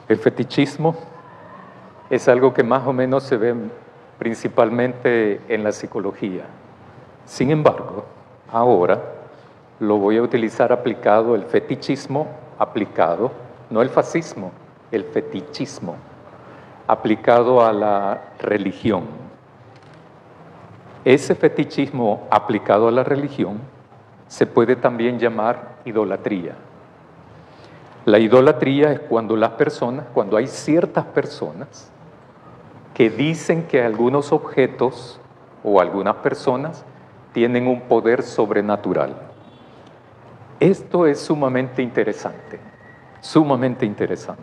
El fetichismo es algo que más o menos se ve principalmente en la psicología. Sin embargo, ahora lo voy a utilizar aplicado, el fetichismo aplicado, no el fascismo, el fetichismo, aplicado a la religión. Ese fetichismo aplicado a la religión se puede también llamar idolatría. La idolatría es cuando cuando hay ciertas personas que dicen que algunos objetos o algunas personas tienen un poder sobrenatural. Esto es sumamente interesante, sumamente interesante.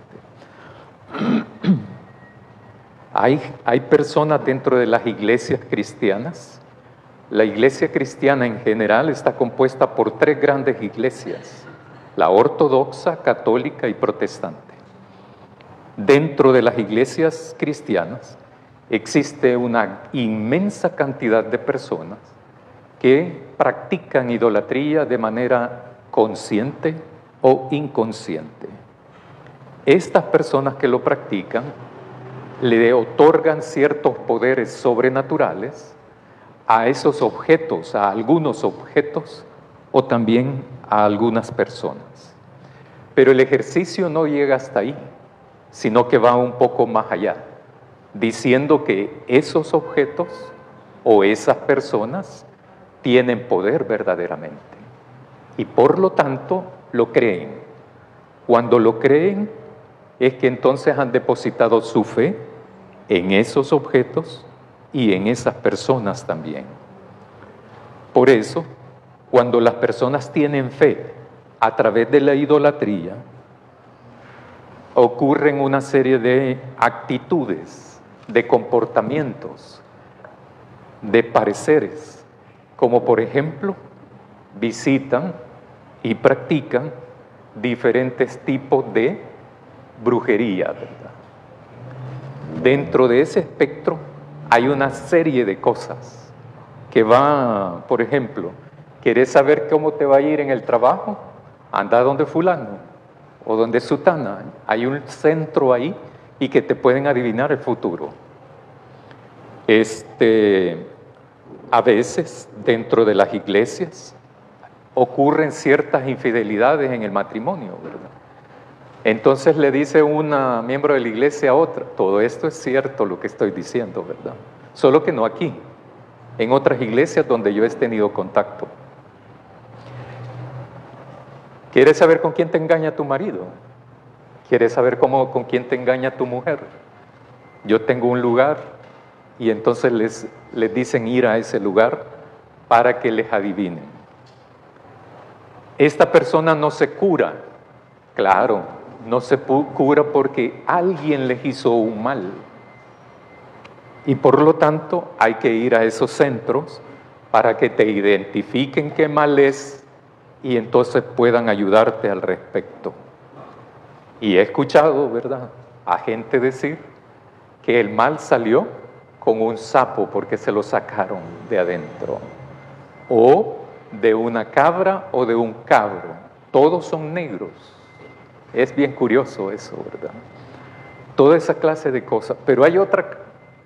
Hay personas dentro de las iglesias cristianas. La iglesia cristiana en general está compuesta por 3 grandes iglesias: la ortodoxa, católica y protestante. Dentro de las iglesias cristianas existe una inmensa cantidad de personas que practican idolatría de manera consciente o inconsciente. Estas personas que lo practican le otorgan ciertos poderes sobrenaturales a esos objetos, a algunos objetos o también a algunas personas. Pero el ejercicio no llega hasta ahí, sino que va un poco más allá, diciendo que esos objetos o esas personas tienen poder verdaderamente y por lo tanto lo creen. Cuando lo creen es que entonces han depositado su fe en esos objetos y en esas personas también. Por eso, cuando las personas tienen fe a través de la idolatría, ocurren una serie de actitudes, de comportamientos, de pareceres, como por ejemplo, visitan y practican diferentes tipos de brujería, ¿verdad? Dentro de ese espectro hay una serie de cosas que va, por ejemplo, ¿quieres saber cómo te va a ir en el trabajo? Anda donde fulano o donde sutana. Hay un centro ahí y que te pueden adivinar el futuro. A veces, dentro de las iglesias, ocurren ciertas infidelidades en el matrimonio, ¿verdad? Entonces le dice una miembro de la iglesia a otra, todo esto es cierto lo que estoy diciendo, ¿verdad? Solo que no aquí, en otras iglesias donde yo he tenido contacto. ¿Quieres saber con quién te engaña tu marido? ¿Quieres saber con quién te engaña tu mujer? Yo tengo un lugar y entonces les dicen ir a ese lugar para que les adivinen. Esta persona no se cura, claro, no se cura porque alguien les hizo un mal. Y por lo tanto hay que ir a esos centros para que te identifiquen qué mal es y entonces puedan ayudarte al respecto. Y he escuchado, ¿verdad?, a gente decir que el mal salió con un sapo porque se lo sacaron de adentro, o de una cabra o de un cabro. Todos son negros. Es bien curioso eso, ¿verdad? Toda esa clase de cosas. Pero hay otra,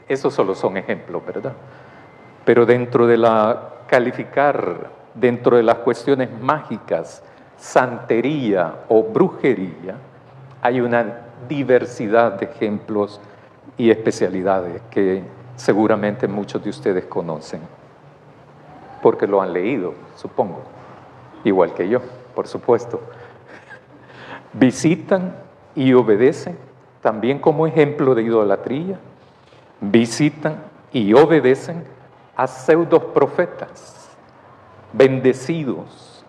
esos solo son ejemplos, ¿verdad? Pero dentro de dentro de las cuestiones mágicas, santería o brujería, hay una diversidad de ejemplos y especialidades que seguramente muchos de ustedes conocen, porque lo han leído, supongo, igual que yo, por supuesto. Visitan y obedecen, también como ejemplo de idolatría, visitan y obedecen a pseudos profetas, bendecidos,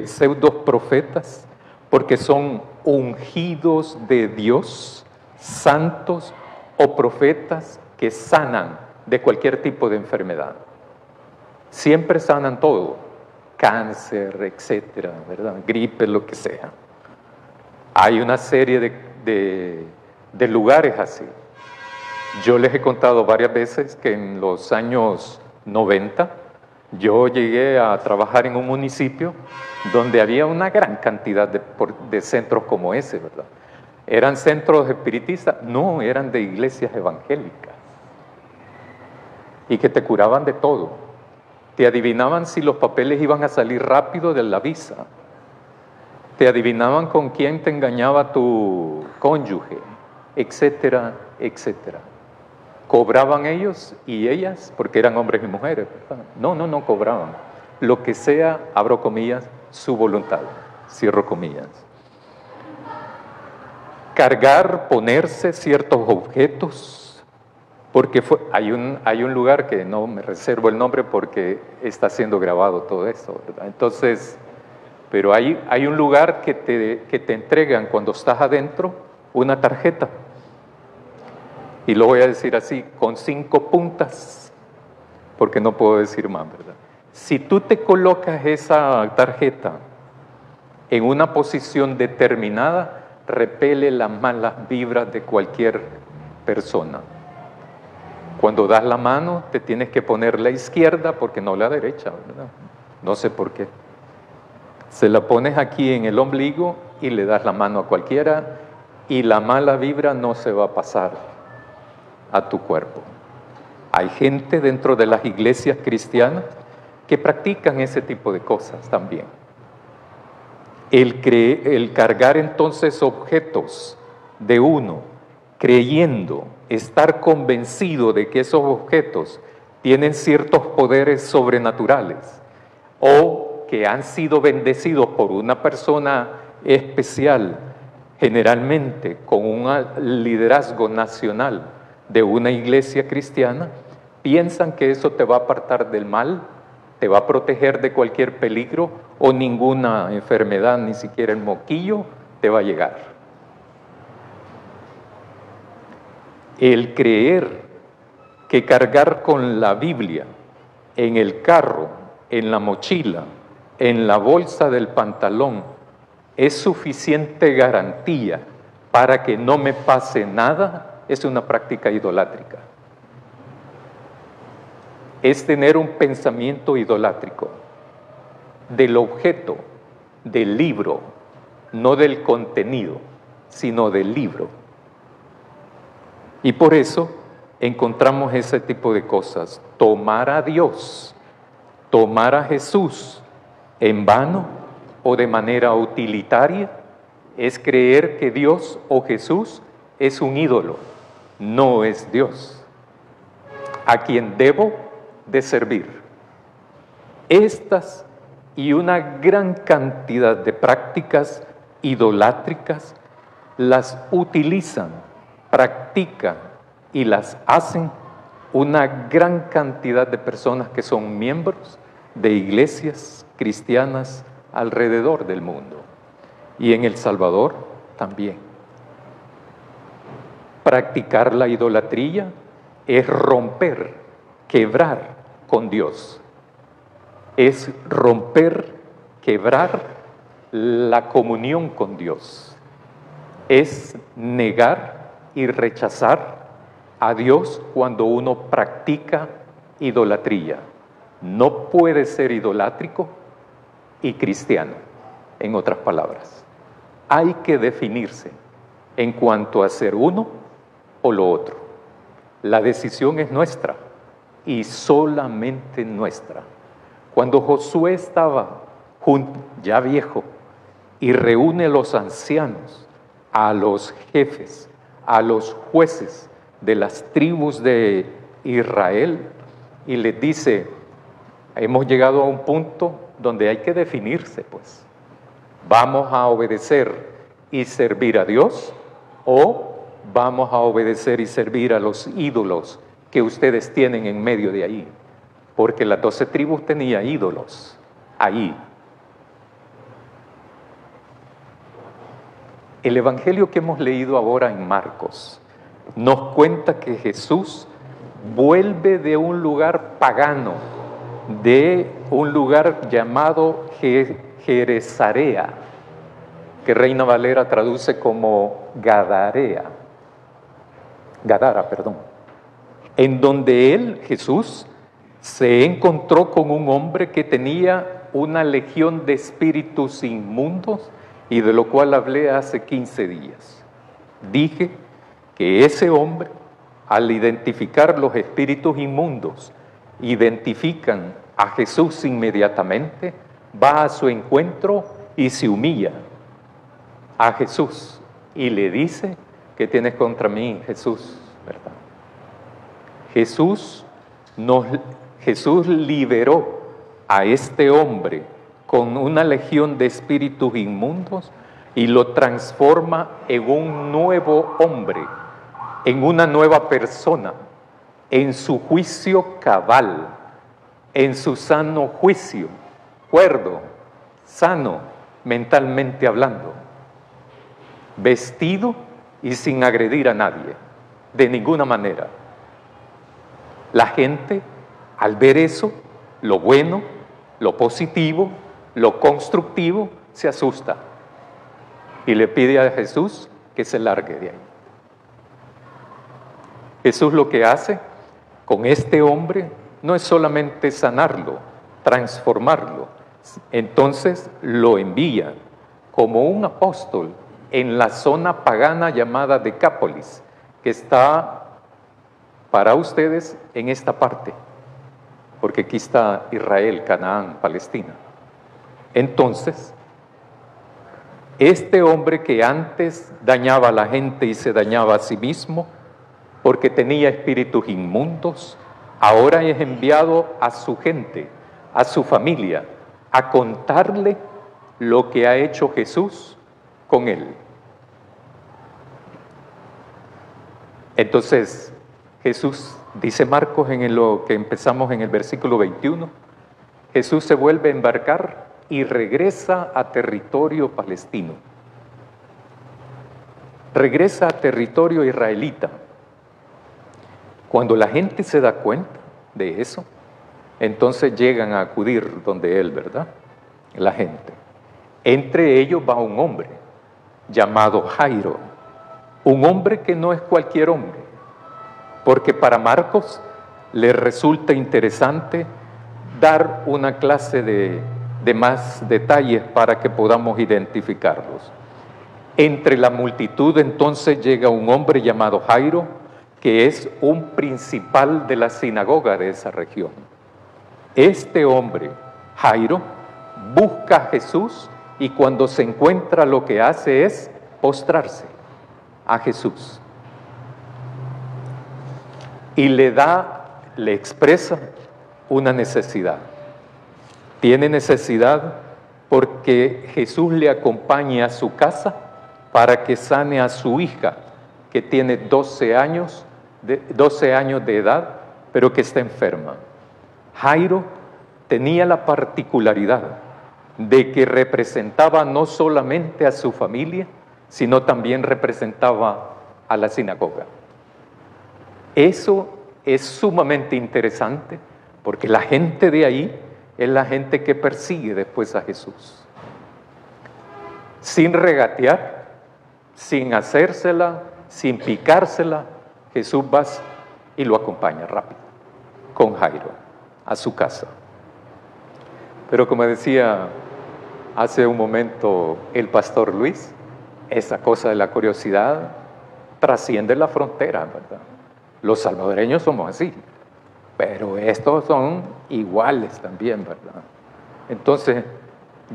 pseudos profetas, porque son ungidos de Dios, santos o profetas que sanan de cualquier tipo de enfermedad. Siempre sanan todo, cáncer, etcétera, ¿verdad? Gripe, lo que sea. Hay una serie de lugares así. Yo les he contado varias veces que en los años 90 yo llegué a trabajar en un municipio donde había una gran cantidad de centros como ese, ¿verdad? ¿Eran centros espiritistas? No, eran de iglesias evangélicas. Y que te curaban de todo. Te adivinaban si los papeles iban a salir rápido de la visa. Te adivinaban con quién te engañaba tu cónyuge, etcétera, etcétera. ¿Cobraban ellos y ellas? Porque eran hombres y mujeres, ¿verdad? No cobraban. Lo que sea, abro comillas, su voluntad, cierro comillas. Cargar, ponerse ciertos objetos, porque hay un lugar que no me reservo el nombre porque está siendo grabado todo esto, ¿verdad? Entonces, pero hay un lugar que te entregan cuando estás adentro una tarjeta. Y lo voy a decir así, con 5 puntas, porque no puedo decir más, ¿verdad? Si tú te colocas esa tarjeta en una posición determinada, repele las malas vibras de cualquier persona. Cuando das la mano, te tienes que poner la izquierda, porque no la derecha, ¿verdad? No sé por qué. Se la pones aquí en el ombligo y le das la mano a cualquiera, y la mala vibra no se va a pasar a tu cuerpo. Hay gente dentro de las iglesias cristianas que practican ese tipo de cosas también. El cargar entonces objetos de uno, creyendo, estar convencido de que esos objetos tienen ciertos poderes sobrenaturales o que han sido bendecidos por una persona especial, generalmente con un liderazgo nacional de una iglesia cristiana, piensan que eso te va a apartar del mal, te va a proteger de cualquier peligro o ninguna enfermedad, ni siquiera el moquillo, te va a llegar. El creer que cargar con la Biblia en el carro, en la mochila, en la bolsa del pantalón, es suficiente garantía para que no me pase nada, es una práctica idolátrica. Es tener un pensamiento idolátrico del objeto, del libro, no del contenido, sino del libro. Y por eso encontramos ese tipo de cosas. Tomar a Dios, tomar a Jesús en vano o de manera utilitaria es creer que Dios o Jesús es un ídolo, no es Dios, a quien debo de servir. Estas y una gran cantidad de prácticas idolátricas las utilizan, practican y las hacen una gran cantidad de personas que son miembros de iglesias cristianas alrededor del mundo y en El Salvador también. Practicar la idolatría es romper, quebrar con Dios. Es romper, quebrar la comunión con Dios. Es negar y rechazar a Dios cuando uno practica idolatría. No puede ser idolátrico y cristiano, en otras palabras. Hay que definirse en cuanto a ser uno o lo otro. La decisión es nuestra y solamente nuestra. Cuando Josué estaba ya viejo y reúne a los ancianos, a los jefes, a los jueces de las tribus de Israel y les dice, hemos llegado a un punto donde hay que definirse, pues. ¿Vamos a obedecer y servir a Dios o vamos a obedecer y servir a los ídolos que ustedes tienen en medio de ahí? Porque las 12 tribus tenían ídolos ahí. El evangelio que hemos leído ahora en Marcos nos cuenta que Jesús vuelve de un lugar pagano, de un lugar llamado Geresarea, que Reina Valera traduce como Gadara, en donde él, Jesús, se encontró con un hombre que tenía una legión de espíritus inmundos y de lo cual hablé hace 15 días. Dije que ese hombre, al identificar los espíritus inmundos, identifican a Jesús inmediatamente, va a su encuentro y se humilla a Jesús y le dice: ¿qué tienes contra mí, Jesús? ¿Verdad? Jesús liberó a este hombre con una legión de espíritus inmundos y lo transforma en un nuevo hombre, en una nueva persona, en su juicio cabal, en su sano juicio, cuerdo, sano, mentalmente hablando, vestido y sin agredir a nadie, de ninguna manera. La gente, al ver eso, lo bueno, lo positivo, lo constructivo, se asusta y le pide a Jesús que se largue de ahí. Jesús lo que hace con este hombre no es solamente sanarlo, transformarlo, entonces lo envía como un apóstol en la zona pagana llamada Decápolis, que está para ustedes en esta parte, porque aquí está Israel, Canaán, Palestina. Entonces, este hombre que antes dañaba a la gente y se dañaba a sí mismo porque tenía espíritus inmundos, ahora es enviado a su gente, a su familia, a contarle lo que ha hecho Jesús con él. Entonces, Jesús, dice Marcos en lo que empezamos en el versículo 21, Jesús se vuelve a embarcar y regresa a territorio palestino. Regresa a territorio israelita. Cuando la gente se da cuenta de eso, entonces llegan a acudir donde él, ¿verdad? La gente. Entre ellos va un hombre llamado Jairo, un hombre que no es cualquier hombre, porque para Marcos le resulta interesante dar una clase de más detalles para que podamos identificarlos. Entre la multitud entonces llega un hombre llamado Jairo, que es un principal de la sinagoga de esa región. Este hombre, Jairo, busca a Jesús y cuando se encuentra lo que hace es postrarse a Jesús. Y le expresa una necesidad. Tiene necesidad porque Jesús le acompaña a su casa para que sane a su hija, que tiene 12 años de edad, pero que está enferma. Jairo tenía la particularidad de que representaba no solamente a su familia, sino también representaba a la sinagoga. Eso es sumamente interesante, porque la gente de ahí es la gente que persigue después a Jesús. Sin regatear, sin hacérsela, sin picársela, Jesús va y lo acompaña rápido, con Jairo, a su casa. Pero como decía hace un momento el pastor Luis, esa cosa de la curiosidad trasciende la frontera, ¿verdad? Los salvadoreños somos así, pero estos son iguales también, ¿verdad? Entonces,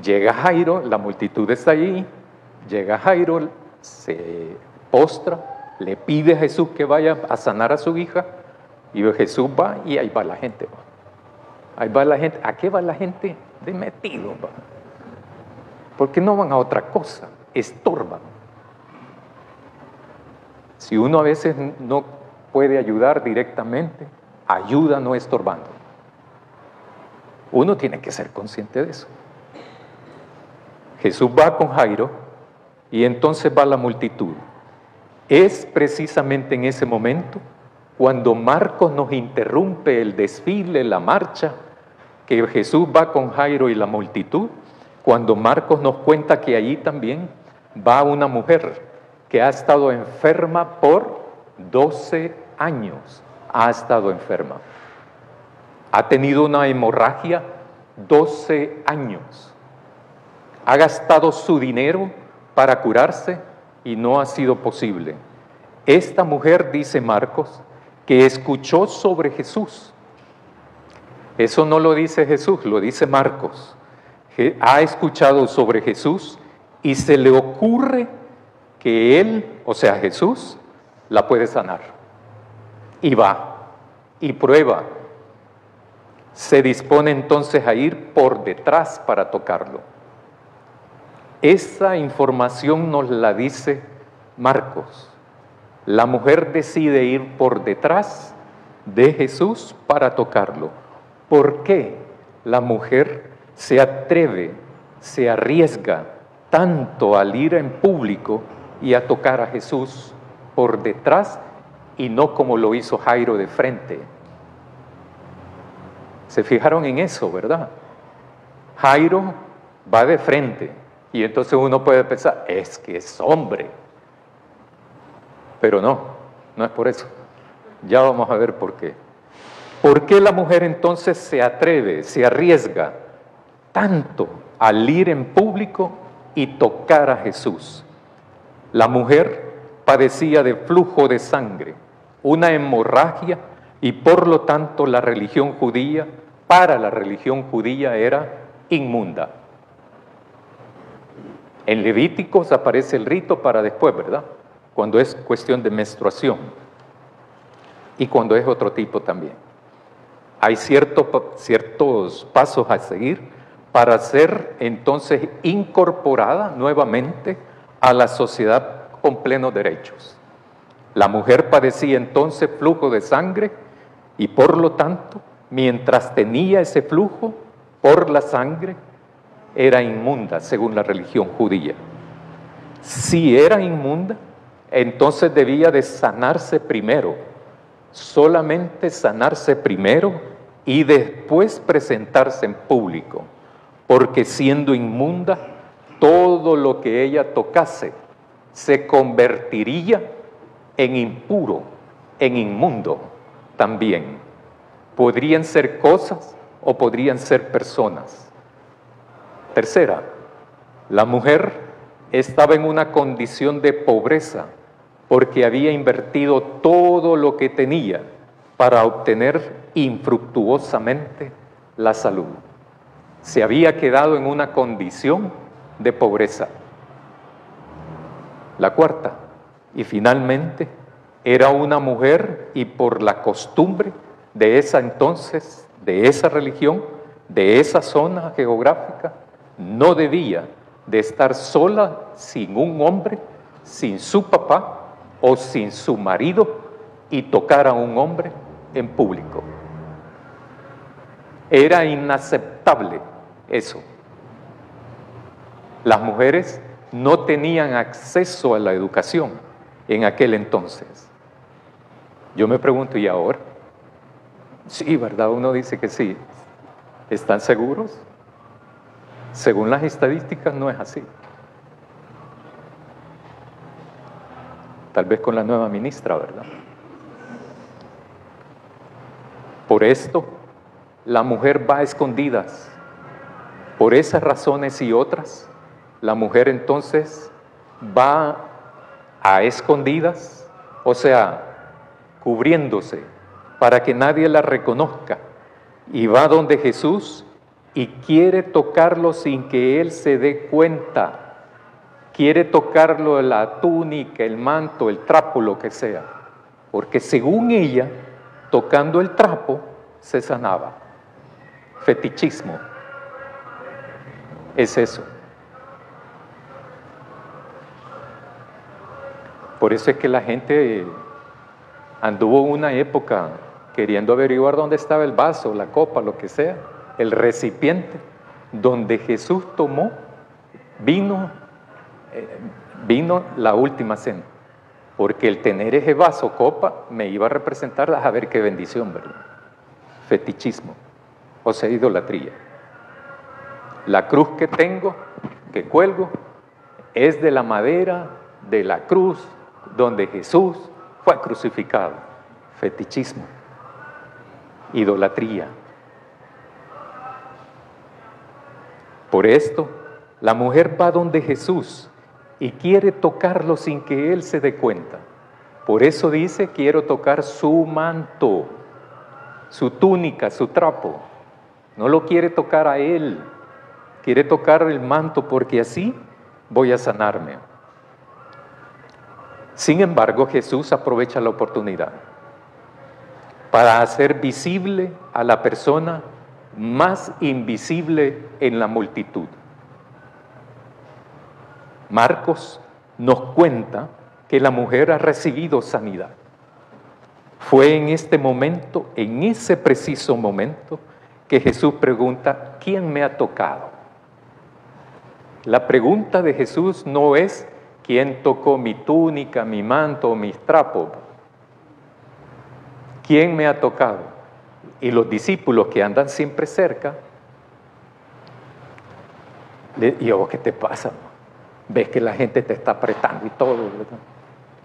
llega Jairo, la multitud está ahí, llega Jairo, se postra, le pide a Jesús que vaya a sanar a su hija, y Jesús va y ahí va la gente. Ahí va la gente. ¿A qué va la gente? De metido. ¿Va? Porque no van a otra cosa, estorban. Si uno a veces no puede ayudar directamente, ayuda no estorbando. Uno tiene que ser consciente de eso. Jesús va con Jairo y entonces va la multitud. Es precisamente en ese momento cuando Marcos nos interrumpe el desfile, la marcha, que Jesús va con Jairo y la multitud, cuando Marcos nos cuenta que allí también va una mujer que ha estado enferma por 12 años. Ha estado enferma. Ha tenido una hemorragia 12 años. Ha gastado su dinero para curarse y no ha sido posible. Esta mujer, dice Marcos, que escuchó sobre Jesús. Eso no lo dice Jesús, lo dice Marcos. Ha escuchado sobre Jesús y se le ocurre que él, o sea Jesús, la puede sanar. Y va, y prueba. Se dispone entonces a ir por detrás para tocarlo. Esa información nos la dice Marcos. La mujer decide ir por detrás de Jesús para tocarlo. ¿Por qué la mujer se atreve, se arriesga tanto al ir en público y a tocar a Jesús por detrás y no como lo hizo Jairo de frente? Se fijaron en eso, ¿verdad? Jairo va de frente y entonces uno puede pensar, es que es hombre. Pero no es por eso. Ya vamos a ver por qué. ¿Por qué la mujer entonces se atreve, se arriesga tanto al ir en público y tocar a Jesús? La mujer padecía de flujo de sangre, una hemorragia, y por lo tanto la religión judía, para la religión judía era inmunda. En Levíticos aparece el rito para después, ¿verdad? Cuando es cuestión de menstruación y cuando es otro tipo también. Hay ciertos pasos a seguir para ser entonces incorporada nuevamente a la sociedad con plenos derechos. La mujer padecía entonces flujo de sangre y por lo tanto, mientras tenía ese flujo por la sangre, era inmunda según la religión judía. Si era inmunda, entonces debía de sanarse primero, solamente sanarse primero y después presentarse en público, porque siendo inmunda, todo lo que ella tocase se convertiría en impuro, en inmundo también. Podrían ser cosas o podrían ser personas. Tercera, la mujer estaba en una condición de pobreza porque había invertido todo lo que tenía para obtener infructuosamente la salud. Se había quedado en una condición de pobreza. La cuarta, y finalmente, era una mujer y por la costumbre de esa entonces, de esa religión, de esa zona geográfica, no debía de estar sola sin un hombre, sin su papá o sin su marido y tocar a un hombre en público. Era inaceptable eso. Las mujeres no tenían acceso a la educación en aquel entonces. Yo me pregunto, ¿y ahora? Sí, ¿verdad? Uno dice que sí. ¿Están seguros? Según las estadísticas no es así. Tal vez con la nueva ministra, ¿verdad? Por esto, la mujer va a escondidas. Por esas razones y otras, la mujer entonces va a escondidas, o sea, cubriéndose para que nadie la reconozca, y va donde Jesús y quiere tocarlo sin que él se dé cuenta. Quiere tocarlo la túnica, el manto, el trapo, lo que sea, porque según ella, tocando el trapo, se sanaba. Fetichismo. Es eso. Por eso es que la gente anduvo una época queriendo averiguar dónde estaba el vaso, la copa, lo que sea, el recipiente donde Jesús tomó vino la última cena, porque el tener ese vaso, copa, me iba a representar a ver qué bendición, ¿verdad? Fetichismo, o sea, idolatría. La cruz que tengo, que cuelgo, es de la madera de la cruz donde Jesús fue crucificado. Fetichismo, idolatría. Por esto, la mujer va donde Jesús y quiere tocarlo sin que Él se dé cuenta. Por eso dice, quiero tocar su manto, su túnica, su trapo. No lo quiere tocar a Él, quiere tocar el manto porque así voy a sanarme. Sin embargo, Jesús aprovecha la oportunidad para hacer visible a la persona más invisible en la multitud. Marcos nos cuenta que la mujer ha recibido sanidad. Fue en este momento, en ese preciso momento, que Jesús pregunta, ¿quién me ha tocado? La pregunta de Jesús no es, ¿quién tocó mi túnica, mi manto o mis trapos? ¿Quién me ha tocado? Y los discípulos que andan siempre cerca, ¿y a vos qué te pasa? Ves que la gente te está apretando y todo, ¿verdad?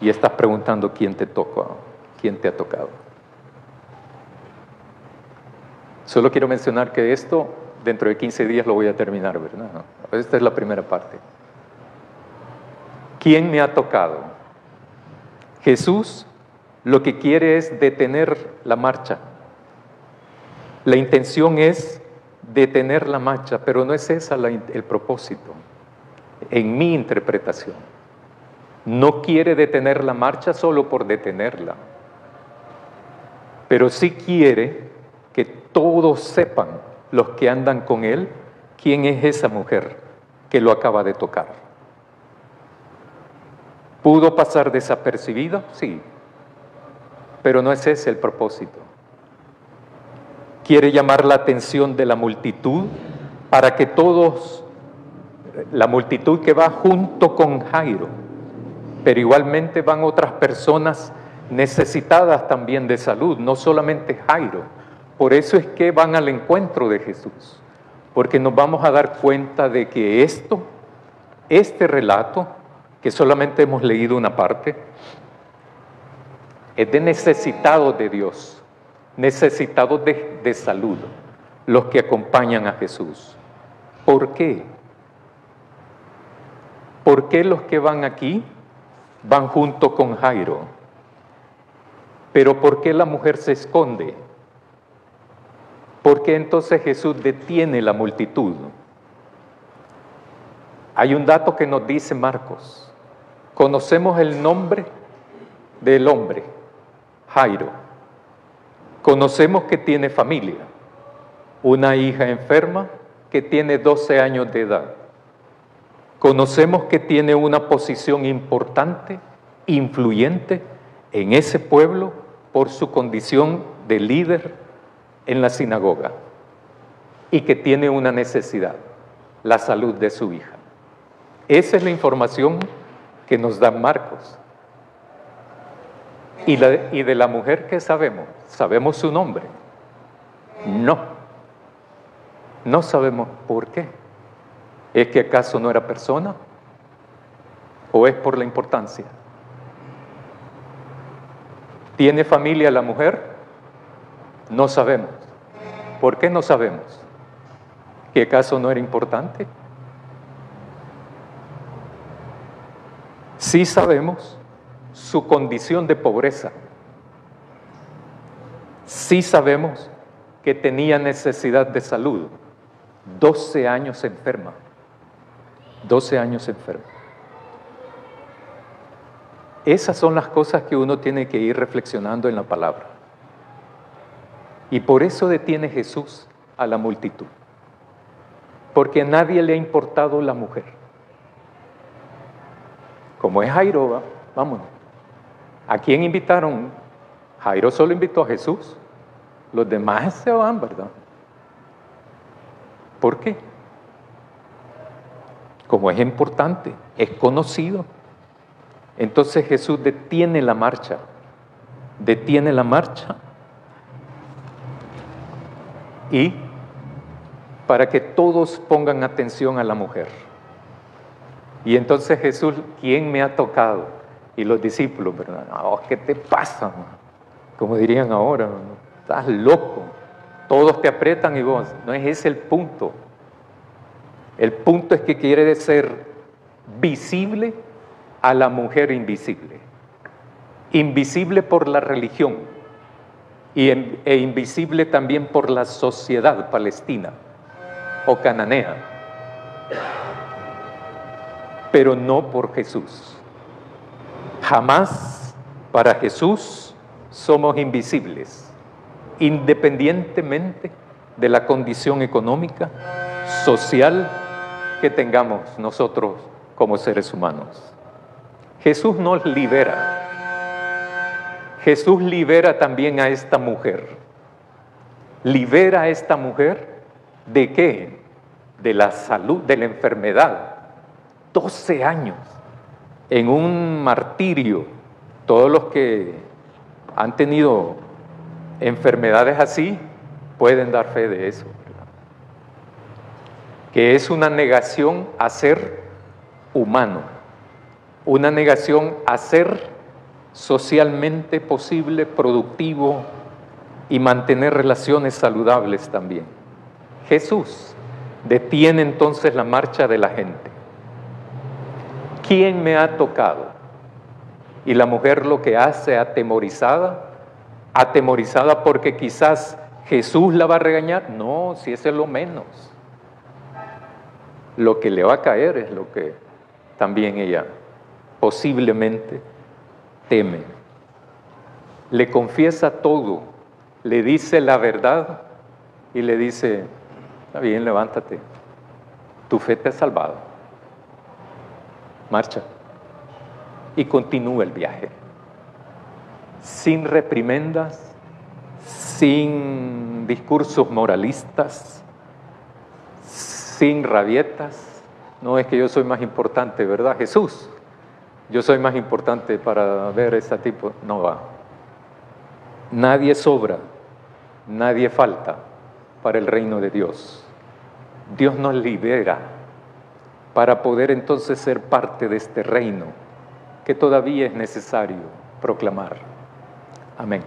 Y estás preguntando quién te tocó, quién te ha tocado. Solo quiero mencionar que esto, dentro de 15 días lo voy a terminar, ¿verdad? Esta es la primera parte. ¿Quién me ha tocado? Jesús lo que quiere es detener la marcha. La intención es detener la marcha, pero no es esa el propósito, en mi interpretación. No quiere detener la marcha solo por detenerla, pero sí quiere que todos sepan, los que andan con Él, quién es esa mujer que lo acaba de tocar. ¿Pudo pasar desapercibida? Sí, pero no es ese el propósito. Quiere llamar la atención de la multitud para que todos, la multitud que va junto con Jairo, pero igualmente van otras personas necesitadas también de salud, no solamente Jairo. Por eso es que van al encuentro de Jesús, porque nos vamos a dar cuenta de que este relato, que solamente hemos leído una parte, es de necesitados de Dios, necesitados de salud, los que acompañan a Jesús. ¿Por qué? ¿Por qué los que van aquí van junto con Jairo? Pero ¿por qué la mujer se esconde? ¿Por qué entonces Jesús detiene la multitud? Hay un dato que nos dice Marcos. Conocemos el nombre del hombre, Jairo. Conocemos que tiene familia, una hija enferma que tiene 12 años de edad. Conocemos que tiene una posición importante, influyente en ese pueblo por su condición de líder en la sinagoga y que tiene una necesidad, la salud de su hija. Esa es la información que nos da Marcos. ¿Y de la mujer qué sabemos? ¿Sabemos su nombre? No. No sabemos por qué. ¿Es que acaso no era persona? ¿O es por la importancia? ¿Tiene familia la mujer? No sabemos. ¿Por qué no sabemos? ¿Que acaso no era importante? Sí sabemos su condición de pobreza. Sí sabemos que tenía necesidad de salud. 12 años enferma. 12 años enferma. Esas son las cosas que uno tiene que ir reflexionando en la palabra. Y por eso detiene Jesús a la multitud. Porque a nadie le ha importado la mujer. Como es Jairo, vámonos. ¿A quién invitaron? Jairo solo invitó a Jesús. Los demás se van, ¿verdad? ¿Por qué? Como es importante, es conocido. Entonces Jesús detiene la marcha. Detiene la marcha. Y para que todos pongan atención a la mujer. Y entonces Jesús, ¿quién me ha tocado? Y los discípulos, ¿verdad? Oh, ¿qué te pasa? Como dirían ahora, estás loco. Todos te aprietan y vos. No es ese el punto. El punto es que quiere ser visible a la mujer invisible. Invisible por la religión e invisible también por la sociedad palestina o cananea, pero no por Jesús. Jamás para Jesús somos invisibles, independientemente de la condición económica, social que tengamos nosotros como seres humanos. Jesús nos libera. Jesús libera también a esta mujer. ¿Libera a esta mujer de qué? De la salud, de la enfermedad. 12 años en un martirio. Todos los que han tenido enfermedades así pueden dar fe de eso, ¿verdad? Que es una negación a ser humano, una negación a ser socialmente posible, productivo y mantener relaciones saludables también. Jesús detiene entonces la marcha de la gente. ¿Quién me ha tocado? Y la mujer lo que hace, atemorizada porque quizás Jesús la va a regañar. No, si eso es lo menos. Lo que le va a caer es lo que también ella posiblemente teme. Le confiesa todo, le dice la verdad y le dice, está bien, levántate, tu fe te ha salvado, marcha. Y continúa el viaje, sin reprimendas, sin discursos moralistas, sin rabietas. No es que yo soy más importante, ¿verdad, Jesús? Yo soy más importante para ver ese tipo. No va. Nadie sobra, nadie falta para el reino de Dios. Dios nos libera para poder entonces ser parte de este reino que todavía es necesario proclamar. Amén.